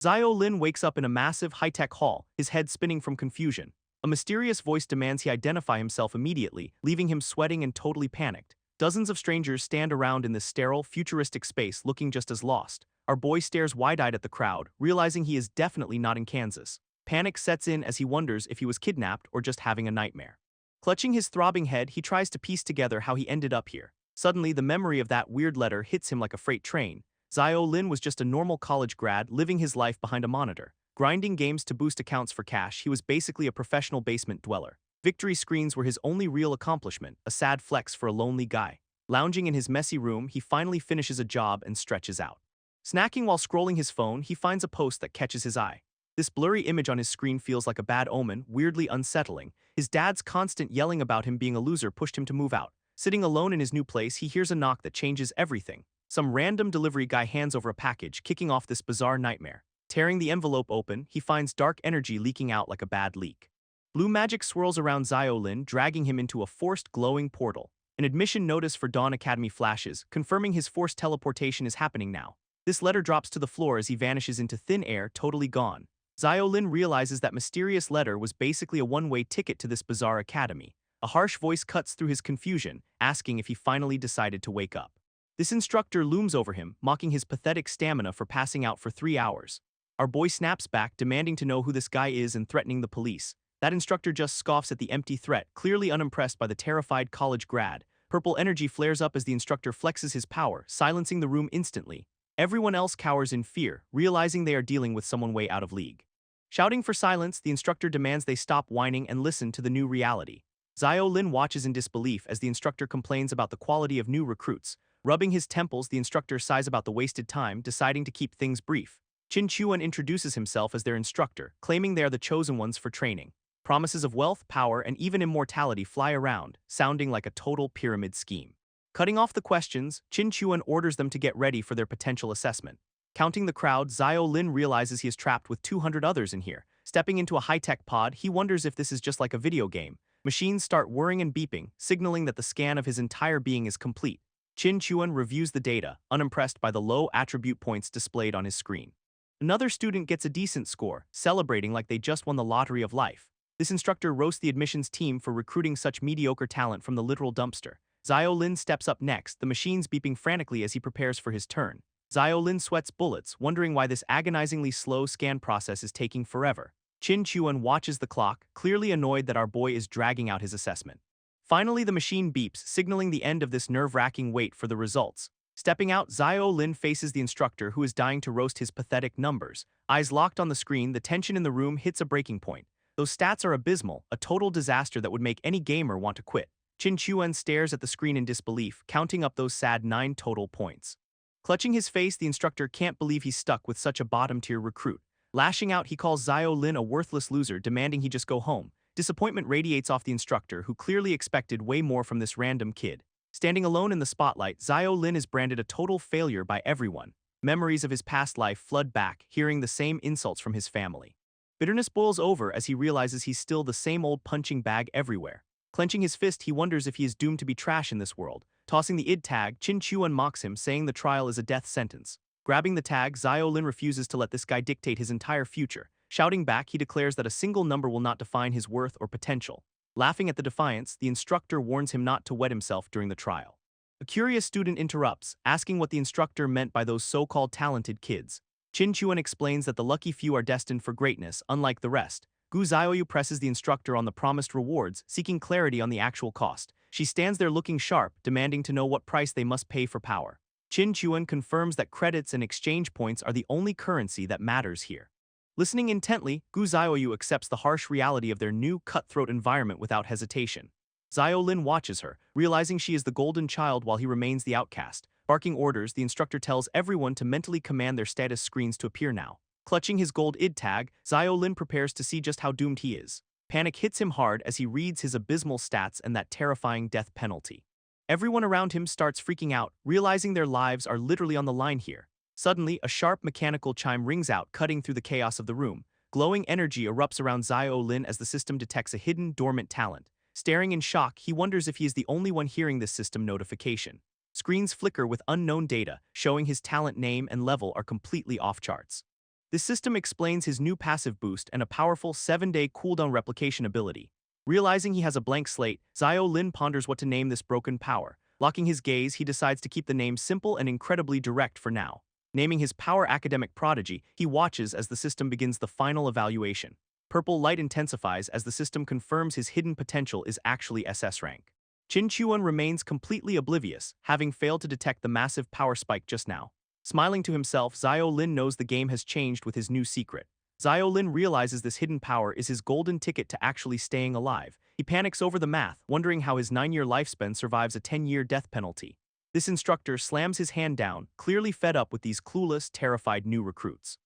Zio Lin wakes up in a massive, high-tech hall, his head spinning from confusion. A mysterious voice demands he identify himself immediately, leaving him sweating and totally panicked. Dozens of strangers stand around in this sterile, futuristic space looking just as lost. Our boy stares wide-eyed at the crowd, realizing he is definitely not in Kansas. Panic sets in as he wonders if he was kidnapped or just having a nightmare. Clutching his throbbing head, he tries to piece together how he ended up here. Suddenly, the memory of that weird letter hits him like a freight train. Zio Lin was just a normal college grad living his life behind a monitor. Grinding games to boost accounts for cash, he was basically a professional basement dweller. Victory screens were his only real accomplishment, a sad flex for a lonely guy. Lounging in his messy room, he finally finishes a job and stretches out. Snacking while scrolling his phone, he finds a post that catches his eye. This blurry image on his screen feels like a bad omen, weirdly unsettling. His dad's constant yelling about him being a loser pushed him to move out. Sitting alone in his new place, he hears a knock that changes everything. Some random delivery guy hands over a package, kicking off this bizarre nightmare. Tearing the envelope open, he finds dark energy leaking out like a bad leak. Blue magic swirls around Zio Lin, dragging him into a forced glowing portal. An admission notice for Dawn Academy flashes, confirming his forced teleportation is happening now. This letter drops to the floor as he vanishes into thin air, totally gone. Zio Lin realizes that mysterious letter was basically a one-way ticket to this bizarre academy. A harsh voice cuts through his confusion, asking if he finally decided to wake up. This instructor looms over him, mocking his pathetic stamina for passing out for 3 hours. Our boy snaps back, demanding to know who this guy is and threatening the police. That instructor just scoffs at the empty threat, clearly unimpressed by the terrified college grad. Purple energy flares up as the instructor flexes his power, silencing the room instantly. Everyone else cowers in fear, realizing they are dealing with someone way out of league. Shouting for silence, the instructor demands they stop whining and listen to the new reality. Zio Lin watches in disbelief as the instructor complains about the quality of new recruits. Rubbing his temples, the instructor sighs about the wasted time, deciding to keep things brief. Qin Chuan introduces himself as their instructor, claiming they are the chosen ones for training. Promises of wealth, power, and even immortality fly around, sounding like a total pyramid scheme. Cutting off the questions, Qin Chuan orders them to get ready for their potential assessment. Counting the crowd, Zio Lin realizes he is trapped with 200 others in here. Stepping into a high-tech pod, he wonders if this is just like a video game. Machines start whirring and beeping, signaling that the scan of his entire being is complete. Qin Chuan reviews the data, unimpressed by the low attribute points displayed on his screen. Another student gets a decent score, celebrating like they just won the lottery of life. This instructor roasts the admissions team for recruiting such mediocre talent from the literal dumpster. Zio Lin steps up next, the machines beeping frantically as he prepares for his turn. Zio Lin sweats bullets, wondering why this agonizingly slow scan process is taking forever. Qin Chuan watches the clock, clearly annoyed that our boy is dragging out his assessment. Finally, the machine beeps, signaling the end of this nerve-wracking wait for the results. Stepping out, Zio Lin faces the instructor who is dying to roast his pathetic numbers. Eyes locked on the screen, the tension in the room hits a breaking point. Those stats are abysmal, a total disaster that would make any gamer want to quit. Qin Chuan stares at the screen in disbelief, counting up those sad 9 total points. Clutching his face, the instructor can't believe he's stuck with such a bottom-tier recruit. Lashing out, he calls Zio Lin a worthless loser, demanding he just go home. Disappointment radiates off the instructor, who clearly expected way more from this random kid. Standing alone in the spotlight, Zio Lin is branded a total failure by everyone. Memories of his past life flood back, hearing the same insults from his family. Bitterness boils over as he realizes he's still the same old punching bag everywhere. Clenching his fist, he wonders if he is doomed to be trash in this world. Tossing the id tag, Qin Chuan mocks him, saying the trial is a death sentence. Grabbing the tag, Zio Lin refuses to let this guy dictate his entire future. Shouting back, he declares that a single number will not define his worth or potential. Laughing at the defiance, the instructor warns him not to wet himself during the trial. A curious student interrupts, asking what the instructor meant by those so-called talented kids. Qin Chuan explains that the lucky few are destined for greatness, unlike the rest. Gu Xiaoyu presses the instructor on the promised rewards, seeking clarity on the actual cost. She stands there looking sharp, demanding to know what price they must pay for power. Qin Chuan confirms that credits and exchange points are the only currency that matters here. Listening intently, Gu Xiaoyu accepts the harsh reality of their new cutthroat environment without hesitation. Zio Lin watches her, realizing she is the golden child while he remains the outcast. Barking orders, the instructor tells everyone to mentally command their status screens to appear now. Clutching his gold id tag, Zio Lin prepares to see just how doomed he is. Panic hits him hard as he reads his abysmal stats and that terrifying death penalty. Everyone around him starts freaking out, realizing their lives are literally on the line here. Suddenly, a sharp mechanical chime rings out, cutting through the chaos of the room. Glowing energy erupts around Zio Lin as the system detects a hidden, dormant talent. Staring in shock, he wonders if he is the only one hearing this system notification. Screens flicker with unknown data, showing his talent name and level are completely off charts. This system explains his new passive boost and a powerful 7-day cooldown replication ability. Realizing he has a blank slate, Xiao Lin ponders what to name this broken power. Locking his gaze, he decides to keep the name simple and incredibly direct for now. Naming his power academic prodigy, he watches as the system begins the final evaluation. Purple light intensifies as the system confirms his hidden potential is actually SS rank. Qin Chuan remains completely oblivious, having failed to detect the massive power spike just now. Smiling to himself, Xiao Lin knows the game has changed with his new secret. Xiao Lin realizes this hidden power is his golden ticket to actually staying alive. He panics over the math, wondering how his 9-year lifespan survives a 10-year death penalty. This instructor slams his hand down, clearly fed up with these clueless, terrified new recruits.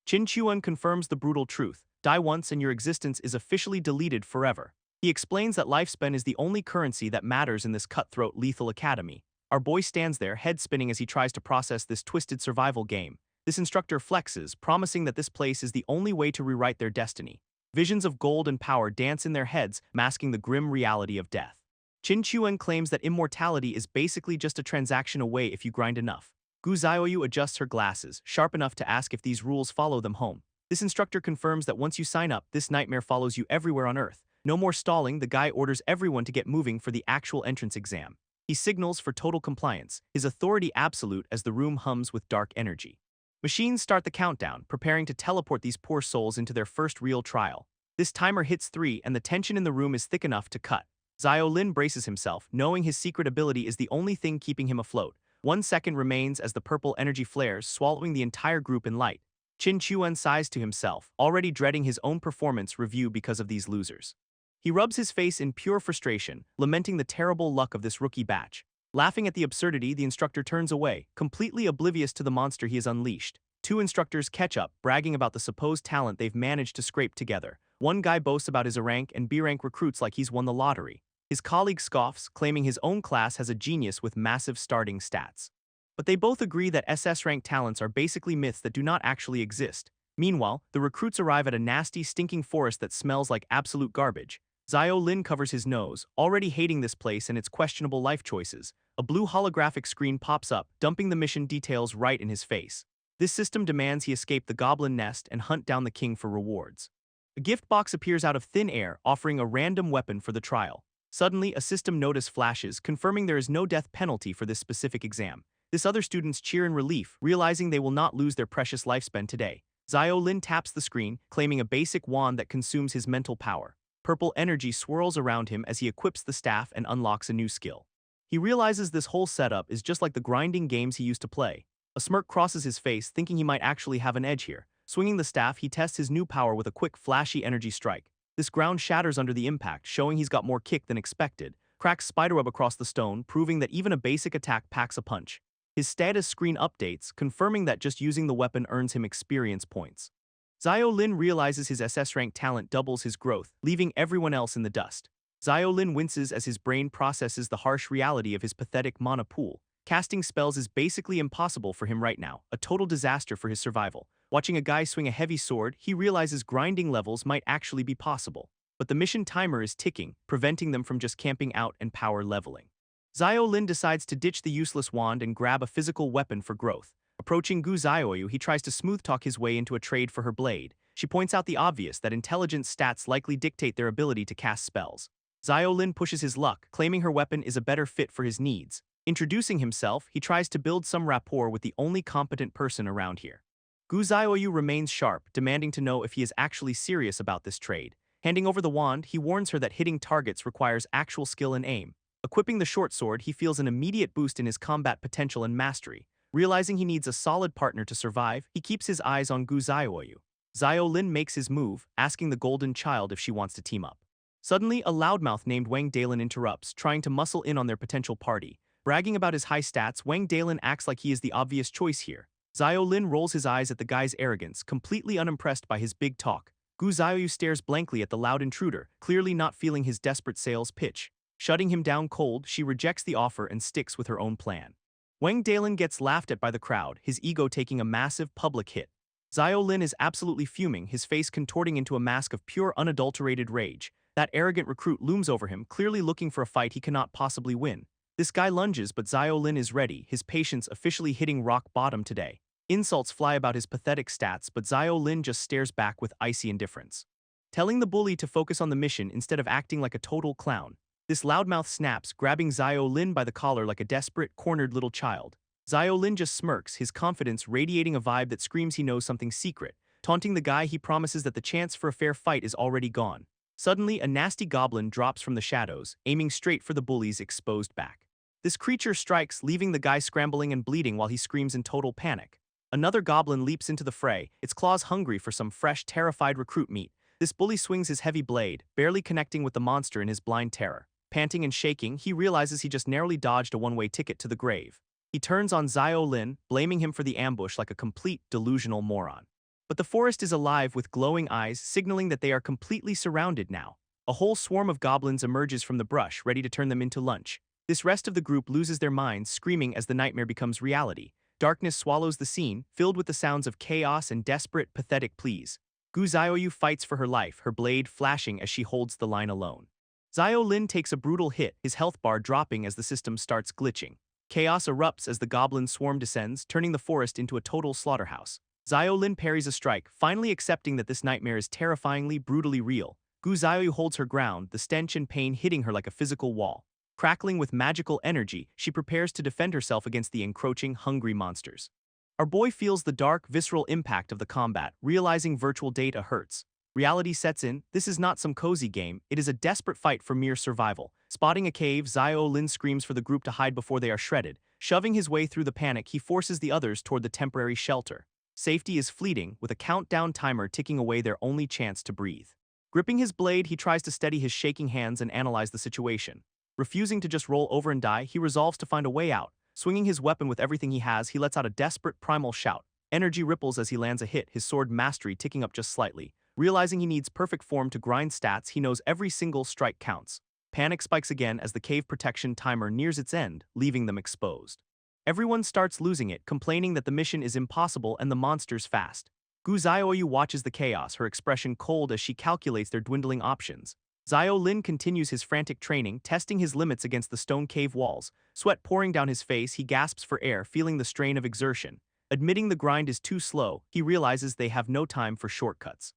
Qin Chuan confirms the brutal truth. Die once and your existence is officially deleted forever. He explains that lifespan is the only currency that matters in this cutthroat lethal academy. Our boy stands there, head spinning as he tries to process this twisted survival game. This instructor flexes, promising that this place is the only way to rewrite their destiny. Visions of gold and power dance in their heads, masking the grim reality of death. Qin Chuan claims that immortality is basically just a transaction away if you grind enough. Gu Xiaoyu adjusts her glasses, sharp enough to ask if these rules follow them home. This instructor confirms that once you sign up, this nightmare follows you everywhere on Earth. No more stalling, the guy orders everyone to get moving for the actual entrance exam. He signals for total compliance, his authority absolute as the room hums with dark energy. Machines start the countdown, preparing to teleport these poor souls into their first real trial. This timer hits 3 and the tension in the room is thick enough to cut. Xiao Lin braces himself, knowing his secret ability is the only thing keeping him afloat. 1 second remains as the purple energy flares, swallowing the entire group in light. Qin Chuan sighs to himself, already dreading his own performance review because of these losers. He rubs his face in pure frustration, lamenting the terrible luck of this rookie batch. Laughing at the absurdity, the instructor turns away, completely oblivious to the monster he has unleashed. 2 instructors catch up, bragging about the supposed talent they've managed to scrape together. One guy boasts about his A-rank and B-rank recruits like he's won the lottery. His colleague scoffs, claiming his own class has a genius with massive starting stats. But they both agree that SS-rank talents are basically myths that do not actually exist. Meanwhile, the recruits arrive at a nasty, stinking forest that smells like absolute garbage. Xiao Lin covers his nose, already hating this place and its questionable life choices. A blue holographic screen pops up, dumping the mission details right in his face. This system demands he escape the goblin nest and hunt down the king for rewards. A gift box appears out of thin air, offering a random weapon for the trial. Suddenly, a system notice flashes, confirming there is no death penalty for this specific exam. This other students cheer in relief, realizing they will not lose their precious lifespan today. Xiao Lin taps the screen, claiming a basic wand that consumes his mental power. Purple energy swirls around him as he equips the staff and unlocks a new skill. He realizes this whole setup is just like the grinding games he used to play. A smirk crosses his face, thinking he might actually have an edge here. Swinging the staff, he tests his new power with a quick, flashy energy strike. This ground shatters under the impact, showing he's got more kick than expected. Cracks spiderweb across the stone, proving that even a basic attack packs a punch. His status screen updates, confirming that just using the weapon earns him experience points. Xiao Lin realizes his SS-rank talent doubles his growth, leaving everyone else in the dust. Xiao Lin winces as his brain processes the harsh reality of his pathetic mana pool. Casting spells is basically impossible for him right now, a total disaster for his survival. Watching a guy swing a heavy sword, he realizes grinding levels might actually be possible. But the mission timer is ticking, preventing them from just camping out and power leveling. Xiao Lin decides to ditch the useless wand and grab a physical weapon for growth. Approaching Gu Xiaoyu, he tries to smooth-talk his way into a trade for her blade. She points out the obvious, that intelligence stats likely dictate their ability to cast spells. Xiao Lin pushes his luck, claiming her weapon is a better fit for his needs. Introducing himself, he tries to build some rapport with the only competent person around here. Gu Xiaoyu remains sharp, demanding to know if he is actually serious about this trade. Handing over the wand, he warns her that hitting targets requires actual skill and aim. Equipping the short sword, he feels an immediate boost in his combat potential and mastery. Realizing he needs a solid partner to survive, he keeps his eyes on Gu Xiaoyu. Xiao Lin makes his move, asking the golden child if she wants to team up. Suddenly, a loudmouth named Wang Dalin interrupts, trying to muscle in on their potential party. Bragging about his high stats, Wang Dalin acts like he is the obvious choice here. Xiao Lin rolls his eyes at the guy's arrogance, completely unimpressed by his big talk. Gu Xiaoyu stares blankly at the loud intruder, clearly not feeling his desperate sales pitch. Shutting him down cold, she rejects the offer and sticks with her own plan. Wang Dalin gets laughed at by the crowd, his ego taking a massive public hit. Xiao Lin is absolutely fuming, his face contorting into a mask of pure unadulterated rage. That arrogant recruit looms over him, clearly looking for a fight he cannot possibly win. This guy lunges, but Xiao Lin is ready, his patience officially hitting rock bottom today. Insults fly about his pathetic stats, but Zio Lin just stares back with icy indifference. Telling the bully to focus on the mission instead of acting like a total clown, this loudmouth snaps, grabbing Zio Lin by the collar like a desperate, cornered little child. Zio Lin just smirks, his confidence radiating a vibe that screams he knows something secret. Taunting the guy, he promises that the chance for a fair fight is already gone. Suddenly, a nasty goblin drops from the shadows, aiming straight for the bully's exposed back. This creature strikes, leaving the guy scrambling and bleeding while he screams in total panic. Another goblin leaps into the fray, its claws hungry for some fresh, terrified recruit meat. This bully swings his heavy blade, barely connecting with the monster in his blind terror. Panting and shaking, he realizes he just narrowly dodged a one-way ticket to the grave. He turns on Zio Lin, blaming him for the ambush like a complete, delusional moron. But the forest is alive with glowing eyes, signaling that they are completely surrounded now. A whole swarm of goblins emerges from the brush, ready to turn them into lunch. This rest of the group loses their minds, screaming as the nightmare becomes reality. Darkness swallows the scene, filled with the sounds of chaos and desperate, pathetic pleas. Gu Xiaoyu fights for her life, her blade flashing as she holds the line alone. Zio Lin takes a brutal hit, his health bar dropping as the system starts glitching. Chaos erupts as the goblin swarm descends, turning the forest into a total slaughterhouse. Zio Lin parries a strike, finally accepting that this nightmare is terrifyingly, brutally real. Gu Xiaoyu holds her ground, the stench and pain hitting her like a physical wall. Crackling with magical energy, she prepares to defend herself against the encroaching, hungry monsters. Our boy feels the dark, visceral impact of the combat, realizing virtual data hurts. Reality sets in. This is not some cozy game, it is a desperate fight for mere survival. Spotting a cave, Zio Lin screams for the group to hide before they are shredded. Shoving his way through the panic, he forces the others toward the temporary shelter. Safety is fleeting, with a countdown timer ticking away their only chance to breathe. Gripping his blade, he tries to steady his shaking hands and analyze the situation. Refusing to just roll over and die, he resolves to find a way out. Swinging his weapon with everything he has, he lets out a desperate, primal shout. Energy ripples as he lands a hit, his sword mastery ticking up just slightly. Realizing he needs perfect form to grind stats, he knows every single strike counts. Panic spikes again as the cave protection timer nears its end, leaving them exposed. Everyone starts losing it, complaining that the mission is impossible and the monsters fast. Gu Xiaoyu watches the chaos, her expression cold as she calculates their dwindling options. Zio Lin continues his frantic training, testing his limits against the stone cave walls. Sweat pouring down his face, he gasps for air, feeling the strain of exertion. Admitting the grind is too slow, he realizes they have no time for shortcuts.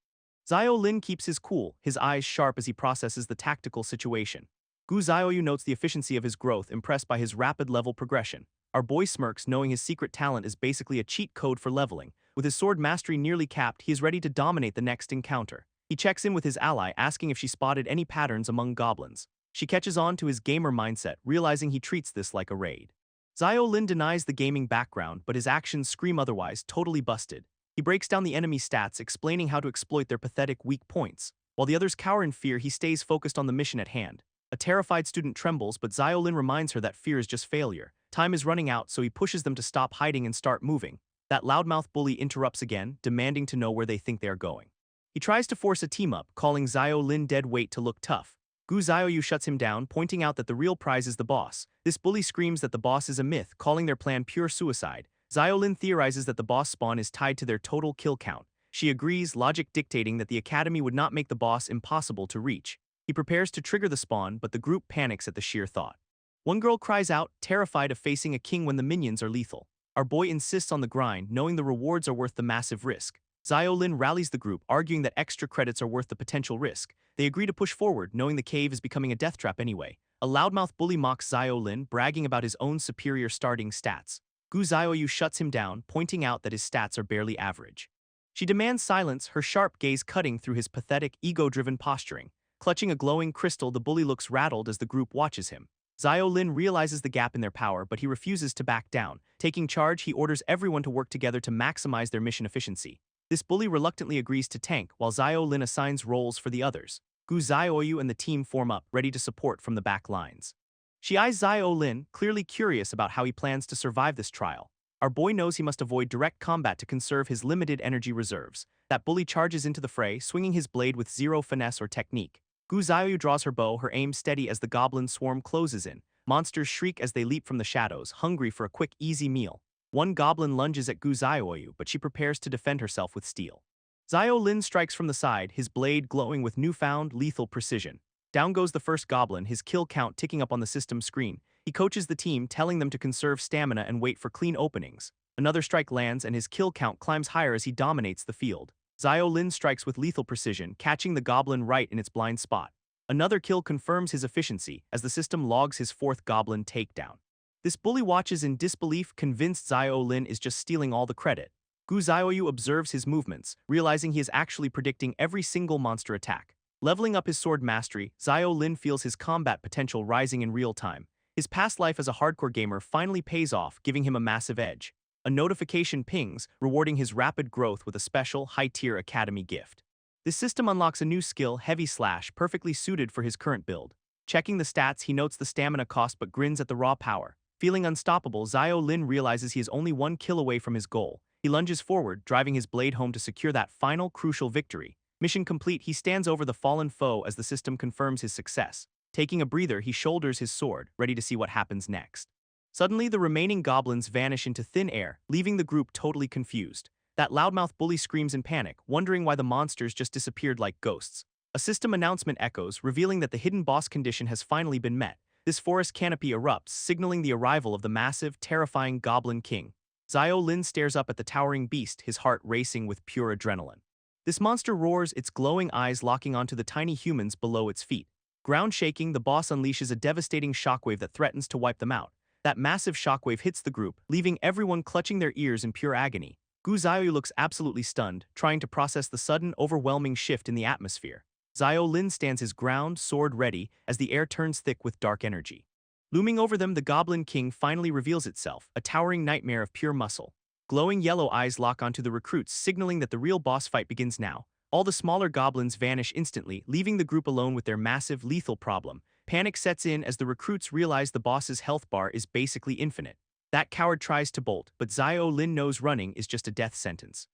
Zio Lin keeps his cool, his eyes sharp as he processes the tactical situation. Gu Xiaoyu notes the efficiency of his growth, impressed by his rapid level progression. Our boy smirks, knowing his secret talent is basically a cheat code for leveling. With his sword mastery nearly capped, he is ready to dominate the next encounter. He checks in with his ally, asking if she spotted any patterns among goblins. She catches on to his gamer mindset, realizing he treats this like a raid. Zio Lin denies the gaming background, but his actions scream otherwise, totally busted. He breaks down the enemy stats, explaining how to exploit their pathetic weak points. While the others cower in fear, he stays focused on the mission at hand. A terrified student trembles, but Zio Lin reminds her that fear is just failure. Time is running out, so he pushes them to stop hiding and start moving. That loudmouth bully interrupts again, demanding to know where they think they are going. He tries to force a team-up, calling Zio Lin dead weight to look tough. Gu Xiaoyu shuts him down, pointing out that the real prize is the boss. This bully screams that the boss is a myth, calling their plan pure suicide. Zio Lin theorizes that the boss spawn is tied to their total kill count. She agrees, logic dictating that the academy would not make the boss impossible to reach. He prepares to trigger the spawn, but the group panics at the sheer thought. One girl cries out, terrified of facing a king when the minions are lethal. Our boy insists on the grind, knowing the rewards are worth the massive risk. Zio Lin rallies the group, arguing that extra credits are worth the potential risk. They agree to push forward, knowing the cave is becoming a death trap anyway. A loudmouth bully mocks Zio Lin, bragging about his own superior starting stats. Gu Xiaoyu shuts him down, pointing out that his stats are barely average. She demands silence, her sharp gaze cutting through his pathetic, ego-driven posturing. Clutching a glowing crystal, the bully looks rattled as the group watches him. Zio Lin realizes the gap in their power, but he refuses to back down. Taking charge, he orders everyone to work together to maximize their mission efficiency. This bully reluctantly agrees to tank, while Zio Lin assigns roles for the others. Gu Xiaoyu and the team form up, ready to support from the back lines. She eyes Zio Lin, clearly curious about how he plans to survive this trial. Our boy knows he must avoid direct combat to conserve his limited energy reserves. That bully charges into the fray, swinging his blade with zero finesse or technique. Gu Xiaoyu draws her bow, her aim steady as the goblin swarm closes in. Monsters shriek as they leap from the shadows, hungry for a quick, easy meal. One goblin lunges at Gu Xiaoyu, but she prepares to defend herself with steel. Zio Lin strikes from the side, his blade glowing with newfound, lethal precision. Down goes the first goblin, his kill count ticking up on the system screen. He coaches the team, telling them to conserve stamina and wait for clean openings. Another strike lands and his kill count climbs higher as he dominates the field. Xiao Lin strikes with lethal precision, catching the goblin right in its blind spot. Another kill confirms his efficiency as the system logs his fourth goblin takedown. This bully watches in disbelief, convinced Xiao Lin is just stealing all the credit. Gu Xiaoyu observes his movements, realizing he is actually predicting every single monster attack. Leveling up his sword mastery, Xiao Lin feels his combat potential rising in real time. His past life as a hardcore gamer finally pays off, giving him a massive edge. A notification pings, rewarding his rapid growth with a special, high-tier academy gift. This system unlocks a new skill, Heavy Slash, perfectly suited for his current build. Checking the stats, he notes the stamina cost but grins at the raw power. Feeling unstoppable, Xiao Lin realizes he is only one kill away from his goal. He lunges forward, driving his blade home to secure that final, crucial victory. Mission complete, he stands over the fallen foe as the system confirms his success. Taking a breather, he shoulders his sword, ready to see what happens next. Suddenly, the remaining goblins vanish into thin air, leaving the group totally confused. That loudmouth bully screams in panic, wondering why the monsters just disappeared like ghosts. A system announcement echoes, revealing that the hidden boss condition has finally been met. This forest canopy erupts, signaling the arrival of the massive, terrifying Goblin King. Xiao Lin stares up at the towering beast, his heart racing with pure adrenaline. This monster roars, its glowing eyes locking onto the tiny humans below its feet. Ground shaking, the boss unleashes a devastating shockwave that threatens to wipe them out. That massive shockwave hits the group, leaving everyone clutching their ears in pure agony. Gu Xiaoyu looks absolutely stunned, trying to process the sudden, overwhelming shift in the atmosphere. Xiao Lin stands his ground, sword ready, as the air turns thick with dark energy. Looming over them, the Goblin King finally reveals itself, a towering nightmare of pure muscle. Glowing yellow eyes lock onto the recruits, signaling that the real boss fight begins now. All the smaller goblins vanish instantly, leaving the group alone with their massive, lethal problem. Panic sets in as the recruits realize the boss's health bar is basically infinite. That coward tries to bolt, but Xiao Lin knows running is just a death sentence.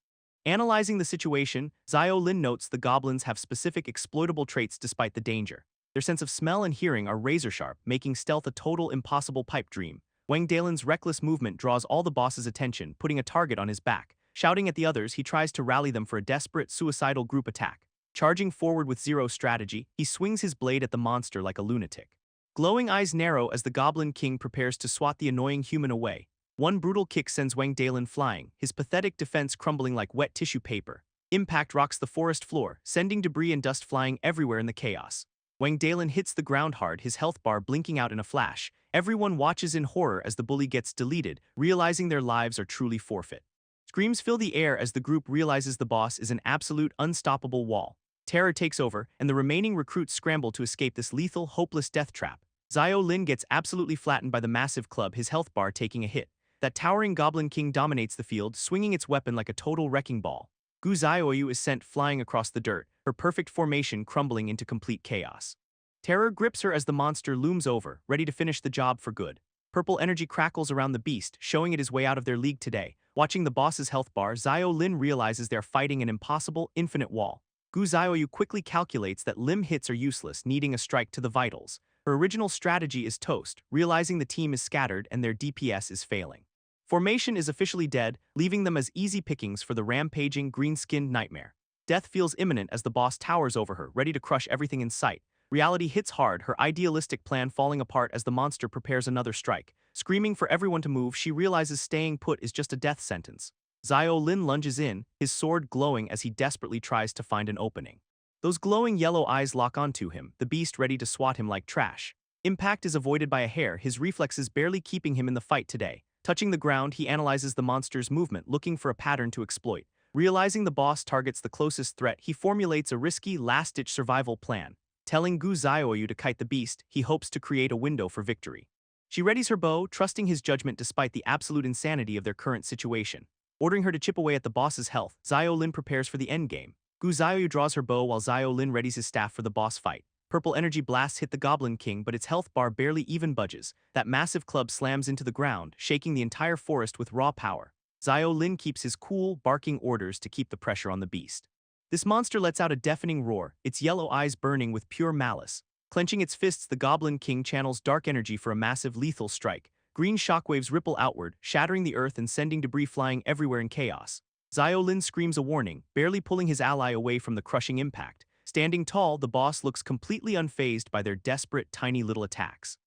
Analyzing the situation, Xiao Lin notes the goblins have specific exploitable traits despite the danger. Their sense of smell and hearing are razor-sharp, making stealth a total impossible pipe dream. Wang Dalen's reckless movement draws all the boss's attention, putting a target on his back. Shouting at the others, he tries to rally them for a desperate, suicidal group attack. Charging forward with zero strategy, he swings his blade at the monster like a lunatic. Glowing eyes narrow as the Goblin King prepares to swat the annoying human away. One brutal kick sends Wang Dalen flying, his pathetic defense crumbling like wet tissue paper. Impact rocks the forest floor, sending debris and dust flying everywhere in the chaos. Wang Dalen hits the ground hard, his health bar blinking out in a flash. Everyone watches in horror as the bully gets deleted, realizing their lives are truly forfeit. Screams fill the air as the group realizes the boss is an absolute, unstoppable wall. Terror takes over, and the remaining recruits scramble to escape this lethal, hopeless death trap. Xiao Lin gets absolutely flattened by the massive club, his health bar taking a hit. That towering Goblin King dominates the field, swinging its weapon like a total wrecking ball. Gu Xiaoyu is sent flying across the dirt, her perfect formation crumbling into complete chaos. Terror grips her as the monster looms over, ready to finish the job for good. Purple energy crackles around the beast, showing it is way out of their league today. Watching the boss's health bar, Xiao Lin realizes they're fighting an impossible, infinite wall. Gu Xiaoyu quickly calculates that limb hits are useless, needing a strike to the vitals. Her original strategy is toast, realizing the team is scattered and their DPS is failing. Formation is officially dead, leaving them as easy pickings for the rampaging, green-skinned nightmare. Death feels imminent as the boss towers over her, ready to crush everything in sight. Reality hits hard, her idealistic plan falling apart as the monster prepares another strike. Screaming for everyone to move, she realizes staying put is just a death sentence. Xiao Lin lunges in, his sword glowing as he desperately tries to find an opening. Those glowing yellow eyes lock onto him, the beast ready to swat him like trash. Impact is avoided by a hair, his reflexes barely keeping him in the fight today. Touching the ground, he analyzes the monster's movement, looking for a pattern to exploit. Realizing the boss targets the closest threat, he formulates a risky, last-ditch survival plan. Telling Gu Xiaoyu to kite the beast, he hopes to create a window for victory. She readies her bow, trusting his judgment despite the absolute insanity of their current situation. Ordering her to chip away at the boss's health, Xiao Lin prepares for the endgame. Gu Xiaoyu draws her bow while Xiao Lin readies his staff for the boss fight. Purple energy blasts hit the Goblin King, but its health bar barely even budges. That massive club slams into the ground, shaking the entire forest with raw power. Xiao Lin keeps his cool, barking orders to keep the pressure on the beast. This monster lets out a deafening roar, its yellow eyes burning with pure malice. Clenching its fists, the Goblin King channels dark energy for a massive lethal strike. Green shockwaves ripple outward, shattering the earth and sending debris flying everywhere in chaos. Xiao Lin screams a warning, barely pulling his ally away from the crushing impact. Standing tall, the boss looks completely unfazed by their desperate, tiny little attacks.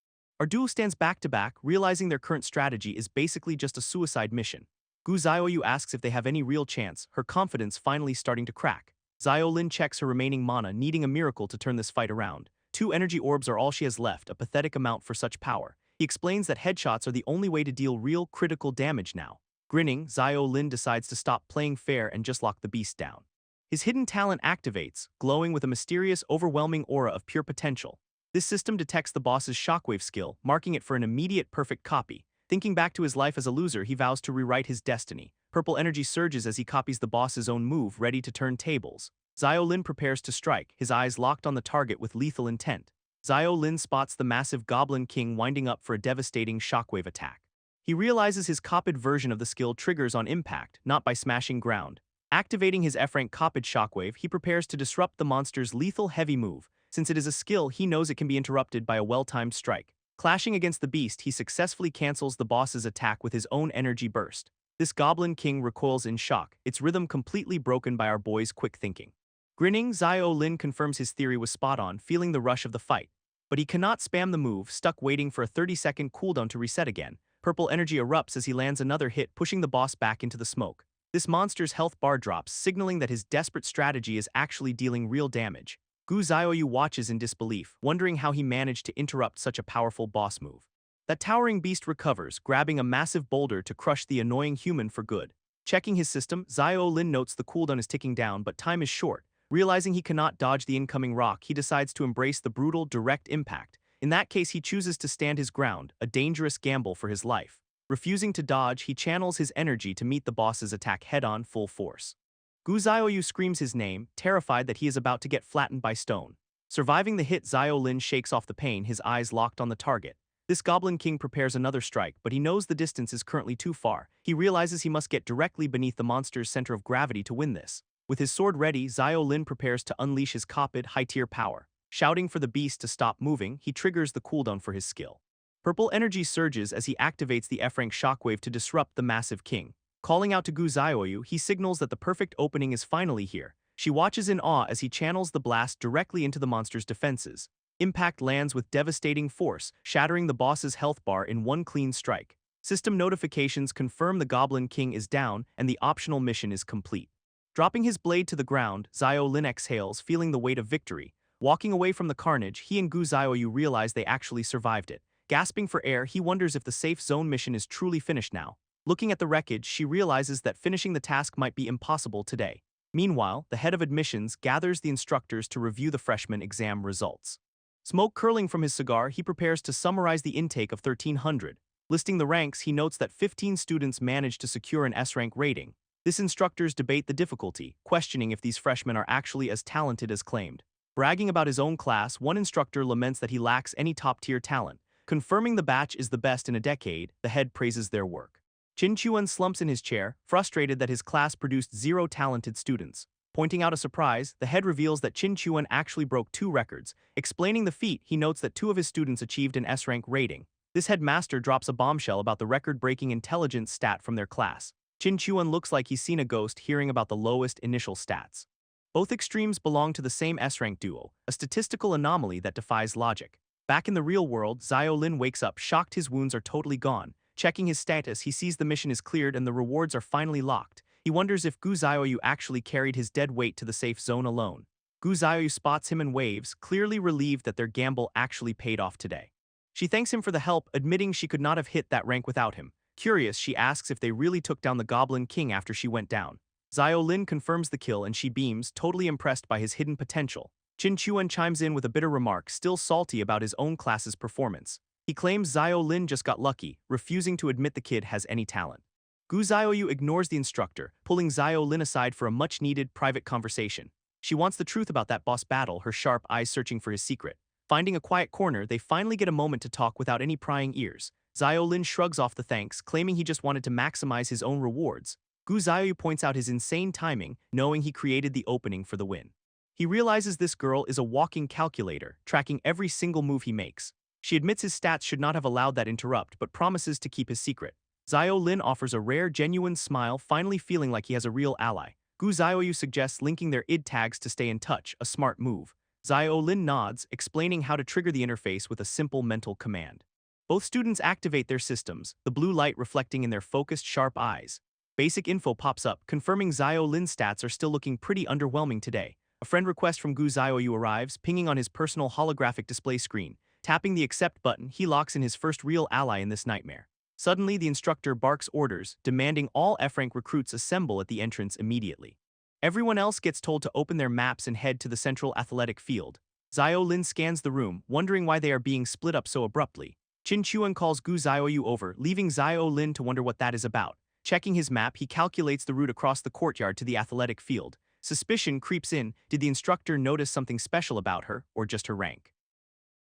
Our duo stands back to back, realizing their current strategy is basically just a suicide mission. Gu Xiaoyu asks if they have any real chance, her confidence finally starting to crack. Xiaolin checks her remaining mana, needing a miracle to turn this fight around. 2 energy orbs are all she has left, a pathetic amount for such power. He explains that headshots are the only way to deal real critical damage now. Grinning, Xiaolin decides to stop playing fair and just lock the beast down. His hidden talent activates, glowing with a mysterious, overwhelming aura of pure potential. This system detects the boss's shockwave skill, marking it for an immediate perfect copy. Thinking back to his life as a loser, he vows to rewrite his destiny. Purple energy surges as he copies the boss's own move, ready to turn tables. Xiaolin prepares to strike, his eyes locked on the target with lethal intent. Xiaolin spots the massive Goblin King winding up for a devastating shockwave attack. He realizes his copied version of the skill triggers on impact, not by smashing ground. Activating his F-rank copied shockwave, he prepares to disrupt the monster's lethal heavy move. Since it is a skill, he knows it can be interrupted by a well-timed strike. Clashing against the beast, he successfully cancels the boss's attack with his own energy burst. This Goblin King recoils in shock, its rhythm completely broken by our boy's quick thinking. Grinning, Xiaolin confirms his theory was spot on, feeling the rush of the fight. But he cannot spam the move, stuck waiting for a 30-second cooldown to reset again. Purple energy erupts as he lands another hit, pushing the boss back into the smoke. This monster's health bar drops, signaling that his desperate strategy is actually dealing real damage. Gu Xiaoyu watches in disbelief, wondering how he managed to interrupt such a powerful boss move. That towering beast recovers, grabbing a massive boulder to crush the annoying human for good. Checking his system, Xiaolin notes the cooldown is ticking down, but time is short. Realizing he cannot dodge the incoming rock, he decides to embrace the brutal, direct impact. In that case, he chooses to stand his ground, a dangerous gamble for his life. Refusing to dodge, he channels his energy to meet the boss's attack head-on, full force. Gu Xiaoyu screams his name, terrified that he is about to get flattened by stone. Surviving the hit, Xiaolin shakes off the pain, his eyes locked on the target. This Goblin King prepares another strike, but he knows the distance is currently too far. He realizes he must get directly beneath the monster's center of gravity to win this. With his sword ready, Xiaolin prepares to unleash his copied, high-tier power. Shouting for the beast to stop moving, he triggers the cooldown for his skill. Purple energy surges as he activates the F-rank shockwave to disrupt the massive king. Calling out to Gu Xiaoyu, he signals that the perfect opening is finally here. She watches in awe as he channels the blast directly into the monster's defenses. Impact lands with devastating force, shattering the boss's health bar in one clean strike. System notifications confirm the Goblin King is down and the optional mission is complete. Dropping his blade to the ground, Xiaolin exhales, feeling the weight of victory. Walking away from the carnage, he and Gu Xiaoyu realize they actually survived it. Gasping for air, he wonders if the safe zone mission is truly finished now. Looking at the wreckage, she realizes that finishing the task might be impossible today. Meanwhile, the head of admissions gathers the instructors to review the freshman exam results. Smoke curling from his cigar, he prepares to summarize the intake of 1300. Listing the ranks, he notes that 15 students managed to secure an S-rank rating. This instructors debate the difficulty, questioning if these freshmen are actually as talented as claimed. Bragging about his own class, one instructor laments that he lacks any top-tier talent. Confirming the batch is the best in a decade, the head praises their work. Qin Chuan slumps in his chair, frustrated that his class produced 0 talented students. Pointing out a surprise, the head reveals that Qin Chuan actually broke 2 records. Explaining the feat, he notes that 2 of his students achieved an S-rank rating. This headmaster drops a bombshell about the record-breaking intelligence stat from their class. Qin Chuan looks like he's seen a ghost hearing about the lowest initial stats. Both extremes belong to the same S-rank duo, a statistical anomaly that defies logic. Back in the real world, Xiaolin wakes up shocked his wounds are totally gone. Checking his status, he sees the mission is cleared and the rewards are finally locked. He wonders if Gu Xiaoyu actually carried his dead weight to the safe zone alone. Gu Xiaoyu spots him and waves, clearly relieved that their gamble actually paid off today. She thanks him for the help, admitting she could not have hit that rank without him. Curious, she asks if they really took down the Goblin King after she went down. Xiaolin confirms the kill and she beams, totally impressed by his hidden potential. Qin Chuan chimes in with a bitter remark, still salty about his own class's performance. He claims Xiaolin just got lucky, refusing to admit the kid has any talent. Gu Xiaoyu ignores the instructor, pulling Xiaolin aside for a much-needed private conversation. She wants the truth about that boss battle, her sharp eyes searching for his secret. Finding a quiet corner, they finally get a moment to talk without any prying ears. Xiaolin shrugs off the thanks, claiming he just wanted to maximize his own rewards. Gu Xiaoyu points out his insane timing, knowing he created the opening for the win. He realizes this girl is a walking calculator, tracking every single move he makes. She admits his stats should not have allowed that interrupt, but promises to keep his secret. Xiaolin offers a rare, genuine smile, finally feeling like he has a real ally. Gu Xiaoyu suggests linking their id tags to stay in touch, a smart move. Xiaolin nods, explaining how to trigger the interface with a simple mental command. Both students activate their systems, the blue light reflecting in their focused, sharp eyes. Basic info pops up, confirming Xiao Lin's stats are still looking pretty underwhelming today. A friend request from Gu Xiaoyu arrives, pinging on his personal holographic display screen. Tapping the accept button, he locks in his first real ally in this nightmare. Suddenly, the instructor barks orders, demanding all F-rank recruits assemble at the entrance immediately. Everyone else gets told to open their maps and head to the central athletic field. Xiao Lin scans the room, wondering why they are being split up so abruptly. Qin Chuan calls Gu Xiaoyu over, leaving Xiao Lin to wonder what that is about. Checking his map, he calculates the route across the courtyard to the athletic field. Suspicion creeps in. Did the instructor notice something special about her, or just her rank?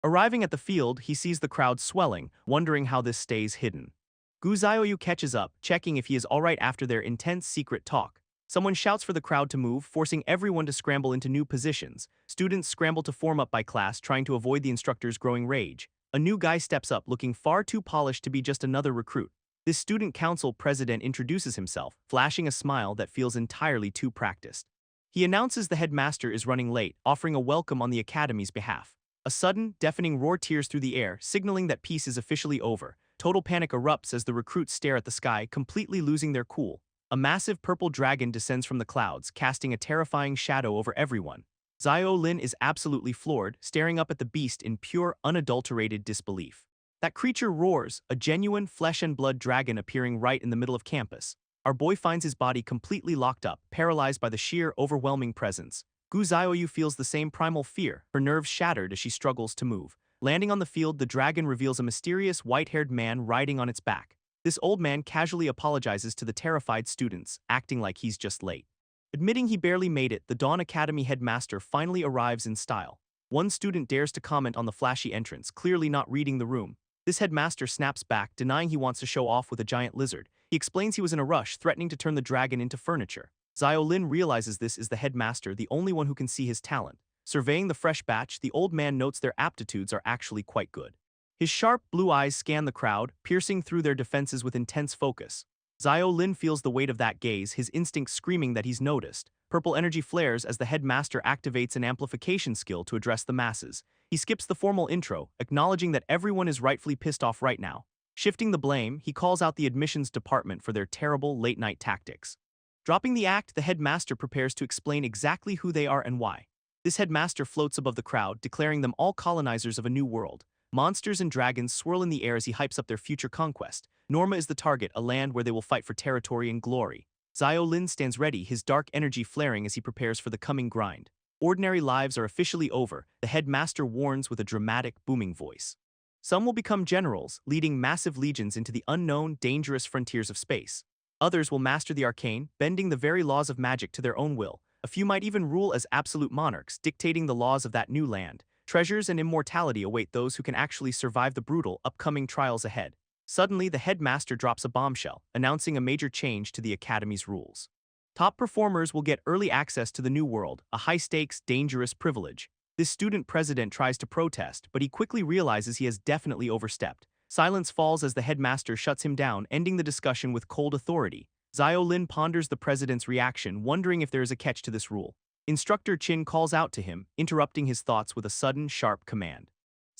Arriving at the field, he sees the crowd swelling, wondering how this stays hidden. Gu Xiaoyu catches up, checking if he is alright after their intense secret talk. Someone shouts for the crowd to move, forcing everyone to scramble into new positions. Students scramble to form up by class, trying to avoid the instructor's growing rage. A new guy steps up, looking far too polished to be just another recruit. This student council president introduces himself, flashing a smile that feels entirely too practiced. He announces the headmaster is running late, offering a welcome on the academy's behalf. A sudden, deafening roar tears through the air, signaling that peace is officially over. Total panic erupts as the recruits stare at the sky, completely losing their cool. A massive purple dragon descends from the clouds, casting a terrifying shadow over everyone. Xiao Lin is absolutely floored, staring up at the beast in pure, unadulterated disbelief. That creature roars, a genuine flesh-and-blood dragon appearing right in the middle of campus. Our boy finds his body completely locked up, paralyzed by the sheer, overwhelming presence. Gu Xiaoyu feels the same primal fear, her nerves shattered as she struggles to move. Landing on the field, the dragon reveals a mysterious white-haired man riding on its back. This old man casually apologizes to the terrified students, acting like he's just late. Admitting he barely made it, the Dawn Academy headmaster finally arrives in style. One student dares to comment on the flashy entrance, clearly not reading the room. This headmaster snaps back, denying he wants to show off with a giant lizard. He explains he was in a rush, threatening to turn the dragon into furniture. Xiao Lin realizes this is the headmaster, the only one who can see his talent. Surveying the fresh batch, the old man notes their aptitudes are actually quite good. His sharp blue eyes scan the crowd, piercing through their defenses with intense focus. Xiao Lin feels the weight of that gaze, his instinct screaming that he's noticed. Purple energy flares as the headmaster activates an amplification skill to address the masses. He skips the formal intro, acknowledging that everyone is rightfully pissed off right now. Shifting the blame, he calls out the admissions department for their terrible late-night tactics. Dropping the act, the headmaster prepares to explain exactly who they are and why. This headmaster floats above the crowd, declaring them all colonizers of a new world. Monsters and dragons swirl in the air as he hypes up their future conquest. Norma is the target, a land where they will fight for territory and glory. Xiao Lin stands ready, his dark energy flaring as he prepares for the coming grind. Ordinary lives are officially over, the headmaster warns with a dramatic, booming voice. Some will become generals, leading massive legions into the unknown, dangerous frontiers of space. Others will master the arcane, bending the very laws of magic to their own will. A few might even rule as absolute monarchs, dictating the laws of that new land. Treasures and immortality await those who can actually survive the brutal, upcoming trials ahead. Suddenly, the headmaster drops a bombshell, announcing a major change to the academy's rules. Top performers will get early access to the new world, a high-stakes, dangerous privilege. This student president tries to protest, but he quickly realizes he has definitely overstepped. Silence falls as the headmaster shuts him down, ending the discussion with cold authority. Xiao Lin ponders the president's reaction, wondering if there is a catch to this rule. Instructor Qin calls out to him, interrupting his thoughts with a sudden, sharp command.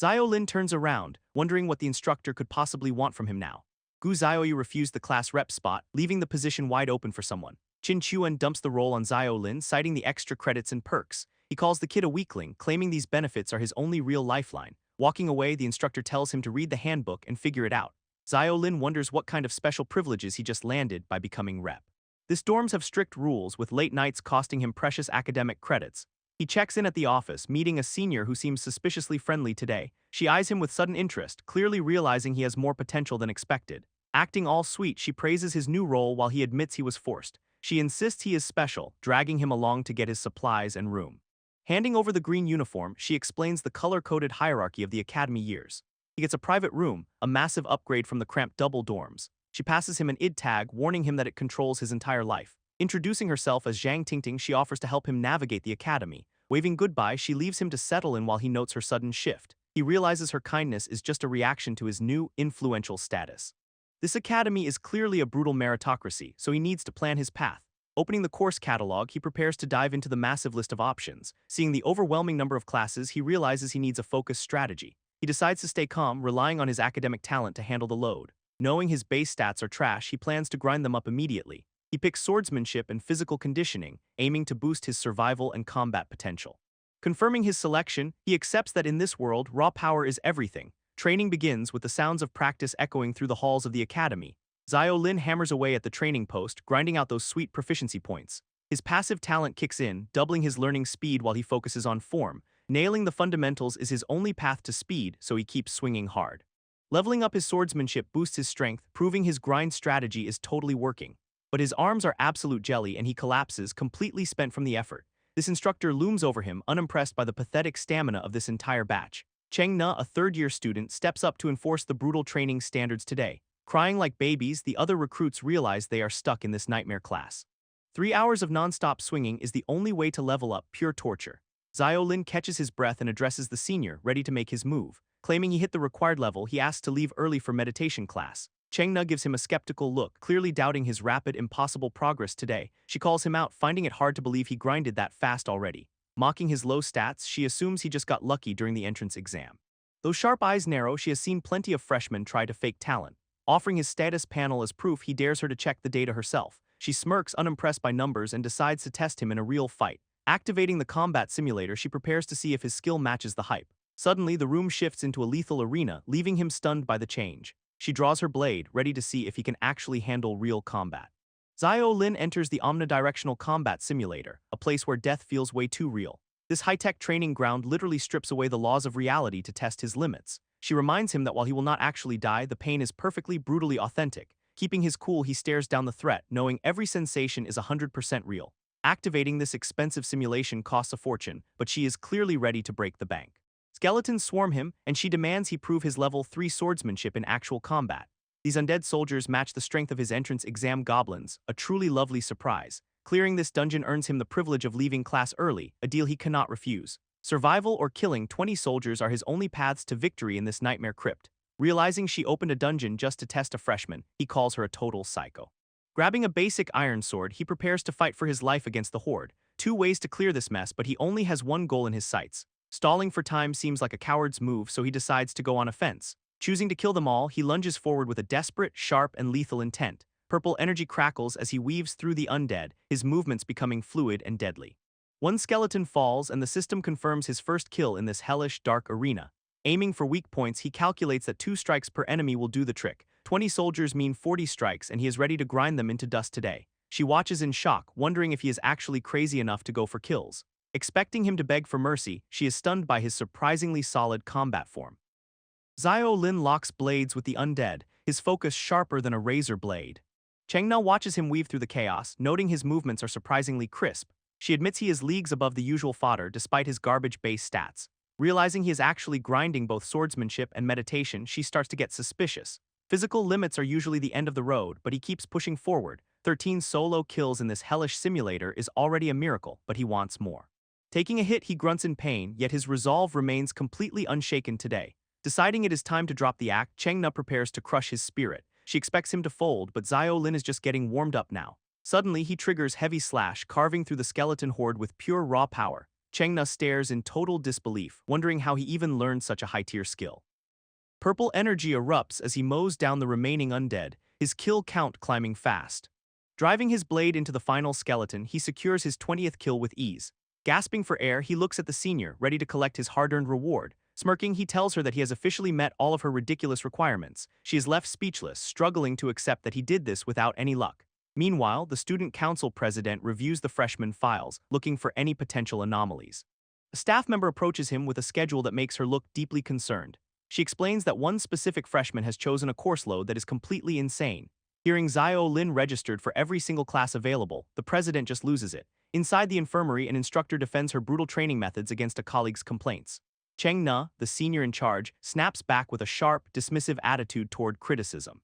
Xiao Lin turns around, wondering what the instructor could possibly want from him now. Gu Xiaoyu refused the class rep spot, leaving the position wide open for someone. Qin Chuan dumps the role on Xiao Lin, citing the extra credits and perks. He calls the kid a weakling, claiming these benefits are his only real lifeline. Walking away, the instructor tells him to read the handbook and figure it out. Xiao Lin wonders what kind of special privileges he just landed by becoming rep. His dorms have strict rules, with late nights costing him precious academic credits. He checks in at the office, meeting a senior who seems suspiciously friendly today. She eyes him with sudden interest, clearly realizing he has more potential than expected. Acting all sweet, she praises his new role while he admits he was forced. She insists he is special, dragging him along to get his supplies and room. Handing over the green uniform, she explains the color-coded hierarchy of the academy years. He gets a private room, a massive upgrade from the cramped double dorms. She passes him an ID tag, warning him that it controls his entire life. Introducing herself as Zhang Tingting, she offers to help him navigate the academy. Waving goodbye, she leaves him to settle in while he notes her sudden shift. He realizes her kindness is just a reaction to his new, influential status. This academy is clearly a brutal meritocracy, so he needs to plan his path. Opening the course catalog, he prepares to dive into the massive list of options. Seeing the overwhelming number of classes, he realizes he needs a focused strategy. He decides to stay calm, relying on his academic talent to handle the load. Knowing his base stats are trash, he plans to grind them up immediately. He picks swordsmanship and physical conditioning, aiming to boost his survival and combat potential. Confirming his selection, he accepts that in this world, raw power is everything. Training begins with the sounds of practice echoing through the halls of the academy. Xiao Lin hammers away at the training post, grinding out those sweet proficiency points. His passive talent kicks in, doubling his learning speed while he focuses on form. Nailing the fundamentals is his only path to speed, so he keeps swinging hard. Leveling up his swordsmanship boosts his strength, proving his grind strategy is totally working. But his arms are absolute jelly and he collapses, completely spent from the effort. This instructor looms over him, unimpressed by the pathetic stamina of this entire batch. Cheng Na, a third-year student, steps up to enforce the brutal training standards today. Crying like babies, the other recruits realize they are stuck in this nightmare class. 3 hours of non-stop swinging is the only way to level up, pure torture. Xiao Lin catches his breath and addresses the senior, ready to make his move. Claiming he hit the required level, he asks to leave early for meditation class. Cheng Na gives him a skeptical look, clearly doubting his rapid, impossible progress today. She calls him out, finding it hard to believe he grinded that fast already. Mocking his low stats, she assumes he just got lucky during the entrance exam. Though sharp eyes narrow, she has seen plenty of freshmen try to fake talent. Offering his status panel as proof, he dares her to check the data herself. She smirks, unimpressed by numbers, and decides to test him in a real fight. Activating the combat simulator, she prepares to see if his skill matches the hype. Suddenly, the room shifts into a lethal arena, leaving him stunned by the change. She draws her blade, ready to see if he can actually handle real combat. Xiao Lin enters the omnidirectional combat simulator, a place where death feels way too real. This high-tech training ground literally strips away the laws of reality to test his limits. She reminds him that while he will not actually die, the pain is perfectly, brutally authentic. Keeping his cool, he stares down the threat, knowing every sensation is 100% real. Activating this expensive simulation costs a fortune, but she is clearly ready to break the bank. Skeletons swarm him, and she demands he prove his level 3 swordsmanship in actual combat. These undead soldiers match the strength of his entrance exam goblins, a truly lovely surprise. Clearing this dungeon earns him the privilege of leaving class early, a deal he cannot refuse. Survival or killing 20 soldiers are his only paths to victory in this nightmare crypt. Realizing she opened a dungeon just to test a freshman, he calls her a total psycho. Grabbing a basic iron sword, he prepares to fight for his life against the horde. 2 ways to clear this mess, but he only has one goal in his sights. Stalling for time seems like a coward's move, so he decides to go on offense. Choosing to kill them all, he lunges forward with a desperate, sharp, and lethal intent. Purple energy crackles as he weaves through the undead, his movements becoming fluid and deadly. One skeleton falls, and the system confirms his first kill in this hellish, dark arena. Aiming for weak points, he calculates that 2 strikes per enemy will do the trick. 20 soldiers mean 40 strikes, and he is ready to grind them into dust today. She watches in shock, wondering if he is actually crazy enough to go for kills. Expecting him to beg for mercy, she is stunned by his surprisingly solid combat form. Xiao Lin locks blades with the undead, his focus sharper than a razor blade. Cheng Na watches him weave through the chaos, noting his movements are surprisingly crisp. She admits he is leagues above the usual fodder despite his garbage-based stats. Realizing he is actually grinding both swordsmanship and meditation, she starts to get suspicious. Physical limits are usually the end of the road, but he keeps pushing forward. 13 solo kills in this hellish simulator is already a miracle, but he wants more. Taking a hit, he grunts in pain, yet his resolve remains completely unshaken today. Deciding it is time to drop the act, Cheng Na prepares to crush his spirit. She expects him to fold, but Xiao Lin is just getting warmed up now. Suddenly, he triggers Heavy Slash, carving through the skeleton horde with pure raw power. Cheng Na stares in total disbelief, wondering how he even learned such a high-tier skill. Purple energy erupts as he mows down the remaining undead, his kill count climbing fast. Driving his blade into the final skeleton, he secures his 20th kill with ease. Gasping for air, he looks at the senior, ready to collect his hard-earned reward. Smirking, he tells her that he has officially met all of her ridiculous requirements. She is left speechless, struggling to accept that he did this without any luck. Meanwhile, the student council president reviews the freshman files, looking for any potential anomalies. A staff member approaches him with a schedule that makes her look deeply concerned. She explains that one specific freshman has chosen a course load that is completely insane. Hearing Xiao Lin registered for every single class available, the president just loses it. Inside the infirmary, an instructor defends her brutal training methods against a colleague's complaints. Cheng Na, the senior in charge, snaps back with a sharp, dismissive attitude toward criticism.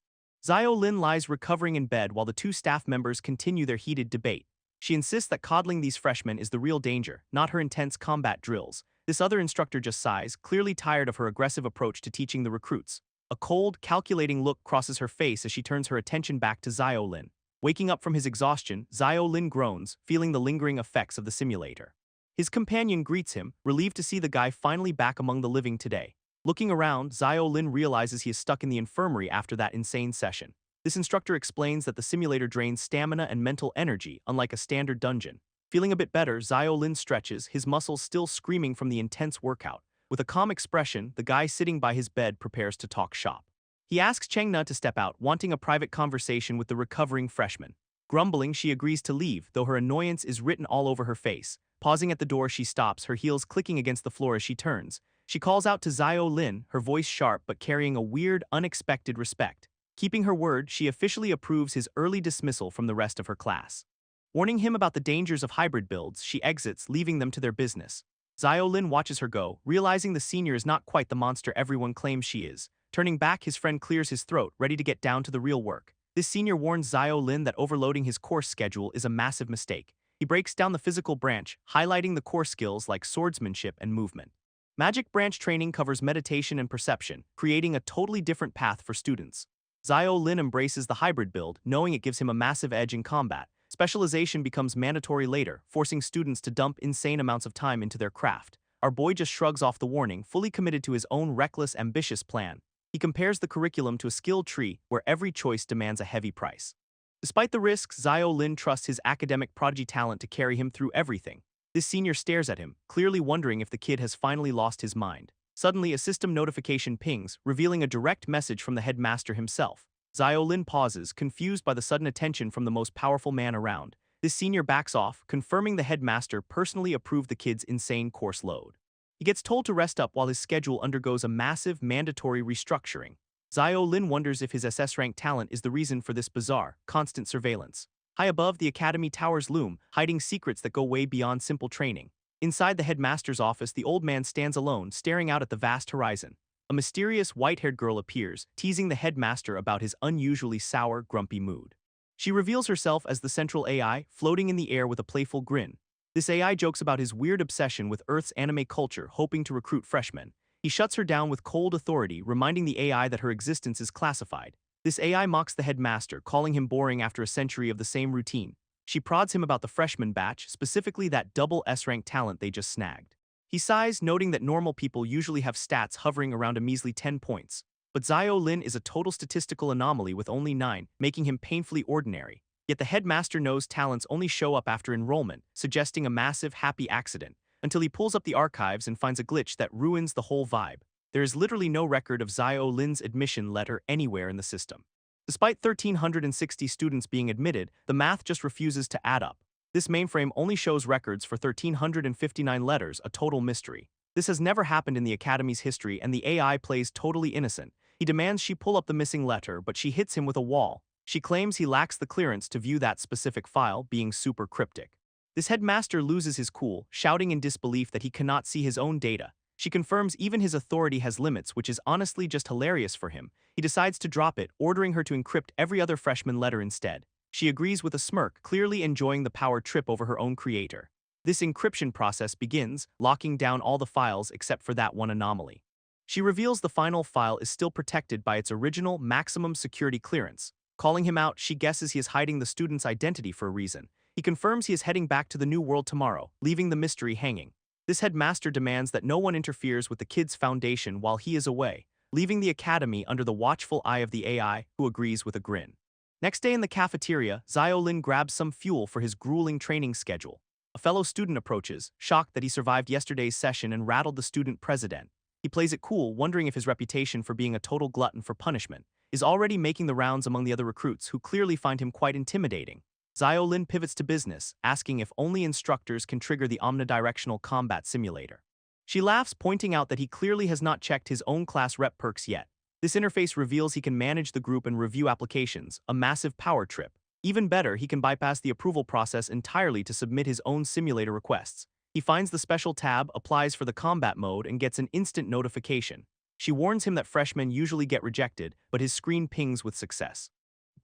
Xiao Lin lies recovering in bed while the 2 staff members continue their heated debate. She insists that coddling these freshmen is the real danger, not her intense combat drills. This other instructor just sighs, clearly tired of her aggressive approach to teaching the recruits. A cold, calculating look crosses her face as she turns her attention back to Xiao Lin. Waking up from his exhaustion, Xiao Lin groans, feeling the lingering effects of the simulator. His companion greets him, relieved to see the guy finally back among the living today. Looking around, Zio Lin realizes he is stuck in the infirmary after that insane session. This instructor explains that the simulator drains stamina and mental energy, unlike a standard dungeon. Feeling a bit better, Zio Lin stretches, his muscles still screaming from the intense workout. With a calm expression, the guy sitting by his bed prepares to talk shop. He asks Chengna to step out, wanting a private conversation with the recovering freshman. Grumbling, she agrees to leave, though her annoyance is written all over her face. Pausing at the door, she stops, her heels clicking against the floor as she turns. She calls out to Zio Lin, her voice sharp but carrying a weird, unexpected respect. Keeping her word, she officially approves his early dismissal from the rest of her class. Warning him about the dangers of hybrid builds, she exits, leaving them to their business. Zio Lin watches her go, realizing the senior is not quite the monster everyone claims she is. Turning back, his friend clears his throat, ready to get down to the real work. This senior warns Zio Lin that overloading his course schedule is a massive mistake. He breaks down the physical branch, highlighting the core skills like swordsmanship and movement. Magic branch training covers meditation and perception, creating a totally different path for students. Zio Lin embraces the hybrid build, knowing it gives him a massive edge in combat. Specialization becomes mandatory later, forcing students to dump insane amounts of time into their craft. Our boy just shrugs off the warning, fully committed to his own reckless, ambitious plan. He compares the curriculum to a skill tree where every choice demands a heavy price. Despite the risks, Zio Lin trusts his academic prodigy talent to carry him through everything. This senior stares at him, clearly wondering if the kid has finally lost his mind. Suddenly, a system notification pings, revealing a direct message from the headmaster himself. Zio Lin pauses, confused by the sudden attention from the most powerful man around. This senior backs off, confirming the headmaster personally approved the kid's insane course load. He gets told to rest up while his schedule undergoes a massive, mandatory restructuring. Zio Lin wonders if his SS-rank talent is the reason for this bizarre, constant surveillance. High above, the academy towers loom, hiding secrets that go way beyond simple training. Inside the headmaster's office, the old man stands alone, staring out at the vast horizon. A mysterious, white-haired girl appears, teasing the headmaster about his unusually sour, grumpy mood. She reveals herself as the central AI, floating in the air with a playful grin. This AI jokes about his weird obsession with Earth's anime culture, hoping to recruit freshmen. He shuts her down with cold authority, reminding the AI that her existence is classified. This AI mocks the headmaster, calling him boring after a century of the same routine. She prods him about the freshman batch, specifically that double S-rank talent they just snagged. He sighs, noting that normal people usually have stats hovering around a measly 10 points. But Zio Lin is a total statistical anomaly with only 9, making him painfully ordinary. Yet the headmaster knows talents only show up after enrollment, suggesting a massive, happy accident, until he pulls up the archives and finds a glitch that ruins the whole vibe. There is literally no record of Zio Lin's admission letter anywhere in the system. Despite 1,360 students being admitted, the math just refuses to add up. This mainframe only shows records for 1,359 letters, a total mystery. This has never happened in the Academy's history, and the AI plays totally innocent. He demands she pull up the missing letter, but she hits him with a wall. She claims he lacks the clearance to view that specific file, being super cryptic. This headmaster loses his cool, shouting in disbelief that he cannot see his own data. She confirms even his authority has limits, which is honestly just hilarious for him. He decides to drop it, ordering her to encrypt every other freshman letter instead. She agrees with a smirk, clearly enjoying the power trip over her own creator. This encryption process begins, locking down all the files except for that one anomaly. She reveals the final file is still protected by its original maximum security clearance. Calling him out, she guesses he is hiding the student's identity for a reason. He confirms he is heading back to the new world tomorrow, leaving the mystery hanging. This headmaster demands that no one interferes with the kid's foundation while he is away, leaving the academy under the watchful eye of the AI, who agrees with a grin. Next day in the cafeteria, Zio Lin grabs some fuel for his grueling training schedule. A fellow student approaches, shocked that he survived yesterday's session and rattled the student president. He plays it cool, wondering if his reputation for being a total glutton for punishment is already making the rounds among the other recruits, who clearly find him quite intimidating. Zio Lin pivots to business, asking if only instructors can trigger the omnidirectional combat simulator. She laughs, pointing out that he clearly has not checked his own class rep perks yet. This interface reveals he can manage the group and review applications, a massive power trip. Even better, he can bypass the approval process entirely to submit his own simulator requests. He finds the special tab, applies for the combat mode, and gets an instant notification. She warns him that freshmen usually get rejected, but his screen pings with success.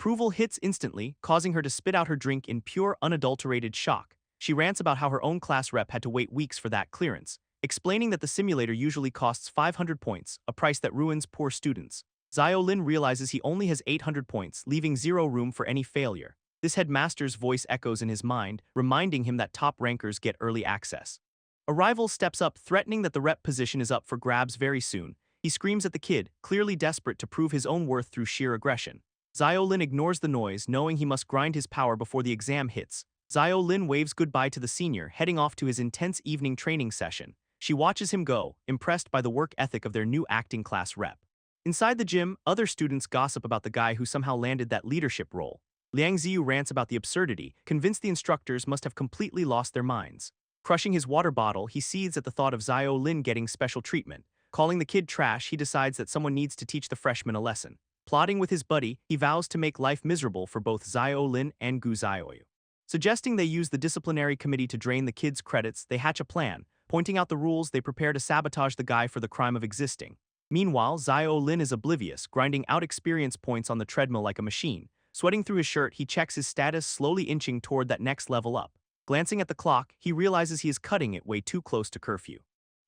Approval hits instantly, causing her to spit out her drink in pure, unadulterated shock. She rants about how her own class rep had to wait weeks for that clearance, explaining that the simulator usually costs 500 points, a price that ruins poor students. Zio Lin realizes he only has 800 points, leaving zero room for any failure. This headmaster's voice echoes in his mind, reminding him that top rankers get early access. A rival steps up, threatening that the rep position is up for grabs very soon. He screams at the kid, clearly desperate to prove his own worth through sheer aggression. Xiao Lin ignores the noise, knowing he must grind his power before the exam hits. Xiao Lin waves goodbye to the senior, heading off to his intense evening training session. She watches him go, impressed by the work ethic of their new acting class rep. Inside the gym, other students gossip about the guy who somehow landed that leadership role. Liang Ziyu rants about the absurdity, convinced the instructors must have completely lost their minds. Crushing his water bottle, he seethes at the thought of Xiao Lin getting special treatment. Calling the kid trash, he decides that someone needs to teach the freshman a lesson. Plotting with his buddy, he vows to make life miserable for both Xiao Lin and Gu Xiaoyu. Suggesting they use the disciplinary committee to drain the kid's credits, they hatch a plan. Pointing out the rules, they prepare to sabotage the guy for the crime of existing. Meanwhile, Xiao Lin is oblivious, grinding out experience points on the treadmill like a machine. Sweating through his shirt, he checks his status, slowly inching toward that next level up. Glancing at the clock, he realizes he is cutting it way too close to curfew.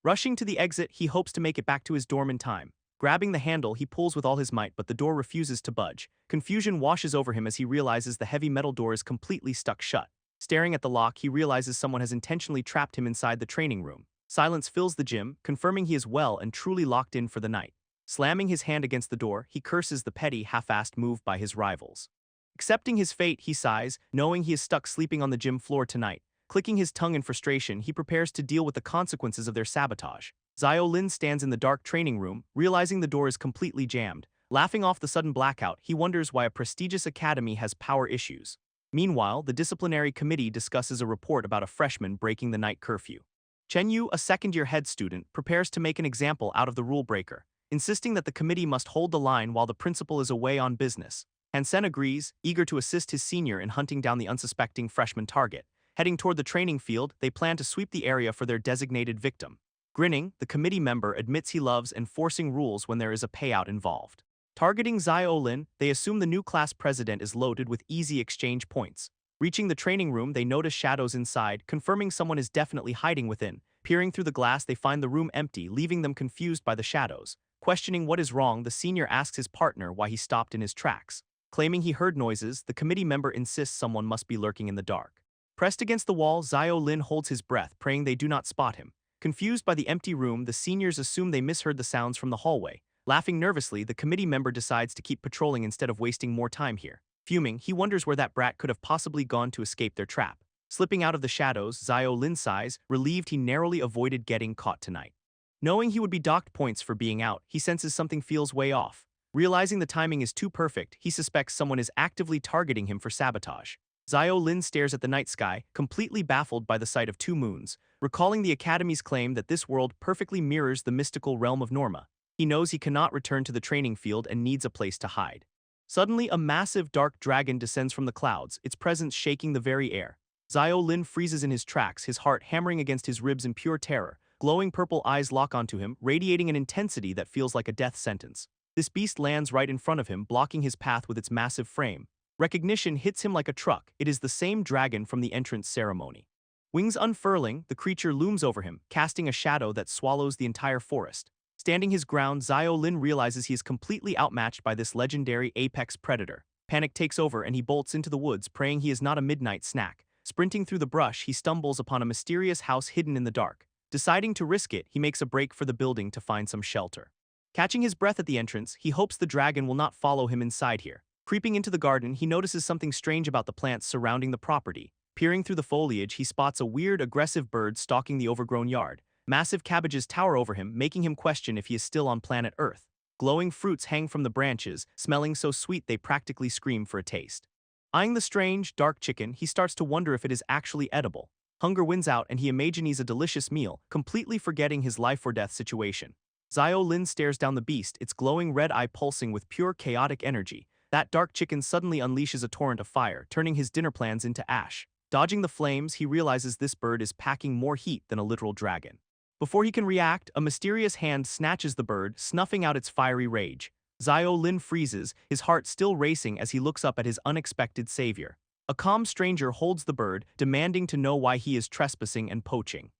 Rushing to the exit, he hopes to make it back to his dorm in time. Grabbing the handle, he pulls with all his might, but the door refuses to budge. Confusion washes over him as he realizes the heavy metal door is completely stuck shut. Staring at the lock, he realizes someone has intentionally trapped him inside the training room. Silence fills the gym, confirming he is well and truly locked in for the night. Slamming his hand against the door, he curses the petty, half-assed move by his rivals. Accepting his fate, he sighs, knowing he is stuck sleeping on the gym floor tonight. Clicking his tongue in frustration, he prepares to deal with the consequences of their sabotage. Xiao Lin stands in the dark training room, realizing the door is completely jammed. Laughing off the sudden blackout, he wonders why a prestigious academy has power issues. Meanwhile, the disciplinary committee discusses a report about a freshman breaking the night curfew. Chen Yu, a second-year head student, prepares to make an example out of the rule breaker, insisting that the committee must hold the line while the principal is away on business. Hansen agrees, eager to assist his senior in hunting down the unsuspecting freshman target. Heading toward the training field, they plan to sweep the area for their designated victim. Grinning, the committee member admits he loves enforcing rules when there is a payout involved. Targeting Xiao Lin, they assume the new class president is loaded with easy exchange points. Reaching the training room, they notice shadows inside, confirming someone is definitely hiding within. Peering through the glass, they find the room empty, leaving them confused by the shadows. Questioning what is wrong, the senior asks his partner why he stopped in his tracks. Claiming he heard noises, the committee member insists someone must be lurking in the dark. Pressed against the wall, Xiao Lin holds his breath, praying they do not spot him. Confused by the empty room, the seniors assume they misheard the sounds from the hallway. Laughing nervously, the committee member decides to keep patrolling instead of wasting more time here. Fuming, he wonders where that brat could have possibly gone to escape their trap. Slipping out of the shadows, Xiao Lin sighs, relieved he narrowly avoided getting caught tonight. Knowing he would be docked points for being out, he senses something feels way off. Realizing the timing is too perfect, he suspects someone is actively targeting him for sabotage. Xiao Lin stares at the night sky, completely baffled by the sight of two moons, recalling the Academy's claim that this world perfectly mirrors the mystical realm of Norma. He knows he cannot return to the training field and needs a place to hide. Suddenly, a massive dark dragon descends from the clouds, its presence shaking the very air. Xiao Lin freezes in his tracks, his heart hammering against his ribs in pure terror. Glowing purple eyes lock onto him, radiating an intensity that feels like a death sentence. This beast lands right in front of him, blocking his path with its massive frame. Recognition hits him like a truck. It is the same dragon from the entrance ceremony. Wings unfurling, the creature looms over him, casting a shadow that swallows the entire forest. Standing his ground, Xiao Lin realizes he is completely outmatched by this legendary apex predator. Panic takes over and he bolts into the woods, praying he is not a midnight snack. Sprinting through the brush, he stumbles upon a mysterious house hidden in the dark. Deciding to risk it, he makes a break for the building to find some shelter. Catching his breath at the entrance, he hopes the dragon will not follow him inside here. Creeping into the garden, he notices something strange about the plants surrounding the property. Peering through the foliage, he spots a weird, aggressive bird stalking the overgrown yard. Massive cabbages tower over him, making him question if he is still on planet Earth. Glowing fruits hang from the branches, smelling so sweet they practically scream for a taste. Eyeing the strange, dark chicken, he starts to wonder if it is actually edible. Hunger wins out and he imagines a delicious meal, completely forgetting his life-or-death situation. Xiao Lin stares down the beast, its glowing red eye pulsing with pure chaotic energy. That dark chicken suddenly unleashes a torrent of fire, turning his dinner plans into ash. Dodging the flames, he realizes this bird is packing more heat than a literal dragon. Before he can react, a mysterious hand snatches the bird, snuffing out its fiery rage. Xiao Lin freezes, his heart still racing as he looks up at his unexpected savior. A calm stranger holds the bird, demanding to know why he is trespassing and poaching.